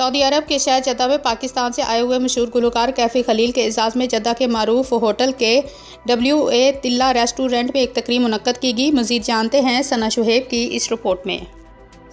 Saudi अरब के शहर जद्दा में पाकिस्तान से आए हुए मशहूर गुलकार कैफ़ी खलील के एजाज़ में जद्दा के मारूफ होटल के WA तिल्ला रेस्टोरेंट में एक तकरीब मुनक्कद की गई। मज़ीद जानते हैं सना शुहेब की इस रिपोर्ट में।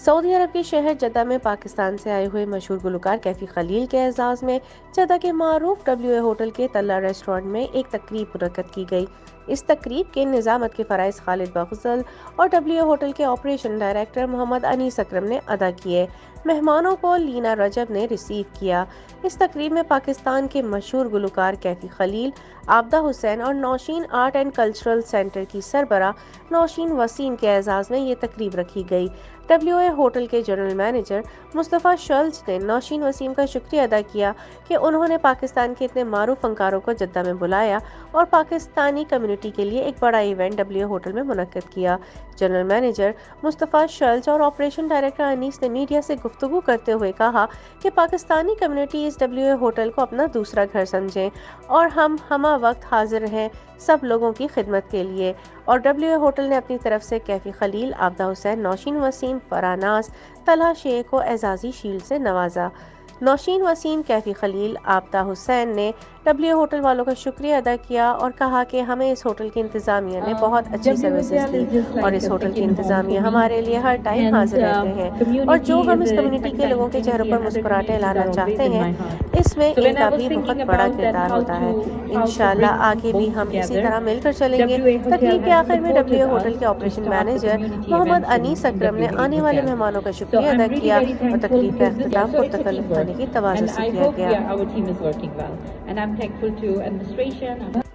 सऊदी अरब के शहर जद्दा में पाकिस्तान से आए हुए मशहूर गुलकार कैफ़ी खलील के एजाज़ में जद्दा के मारूफ WA होटल के तिल्ला रेस्टोरेंट में एक तकरीब मुनक्कद की गई। इस तकरीब के निज़ामत के फ़राइज़ खालिद बग़ज़ल और WA होटल के ऑपरेशन डायरेक्टर मोहम्मद अनीस अकरम ने अदा किए। मेहमानों को लीना रजब ने रिसीव किया। इस तकरीब में पाकिस्तान के मशहूर गुलकार कैफ़ी खलील, आबदा हुसैन और Naushin art and cultural centre की सरबरा नौशीन वसीम के एजाज़ में ये तकरीब रखी गई। WA होटल के जनरल मैनेजर मुस्तफ़ा शल्स ने नौशीन वसीम का शुक्रिया अदा किया कि उन्होंने पाकिस्तान के इतने मारूफ फनकारों को जद्दा में बुलाया और पाकिस्तानी कम्युनिटी के लिए एक बड़ा इवेंट WA होटल में मुनक्कद किया। जनरल मैनेजर मुस्तफ़ा शल्स और ऑपरेशन डायरेक्टर अनीस ने मीडिया से गुफ्तगू करते हुए कहा कि पाकिस्तानी कम्युनिटी इस WA होटल को अपना दूसरा घर समझें और हम हमा वक्त हाजिर हैं सब लोगों की खिदमत के लिए। और WA होटल ने अपनी तरफ से कैफ़ी खलील, आबदा हुसैन, नौशीन वसीम, फरानाज, तलहा शेख को एजाज़ी शील्ड से नवाजा। नौशीन वसीम, कैफ़ी खलील, आबदा हुसैन ने WA होटल वालों का शुक्रिया अदा किया और कहा कि हमें इस होटल की इंतज़ामिया ने बहुत अच्छी सर्विसेज दी और इस होटल की इंतज़ामिया हमारे लिए हर टाइम हाजिर रहते हैं और जो हम इस कम्युनिटी के लोगों के चेहरों पर मुस्कुराहटें लाना चाहते हैं इसमें इनका भी बहुत बड़ा किरदार होता है। इंशाल्लाह आगे भी हम इसी तरह मिलकर चलेंगे। तकरीब के आखिर में WA होटल के ऑपरेशन मैनेजर मोहम्मद अनीस अकरम ने आने वाले मेहमानों का शुक्रिया अदा किया और तकरीब का इख्तिताम पुरतकल्लुफ़ होने की तवाज़ुन से किया गया। And I'm thankful to administration.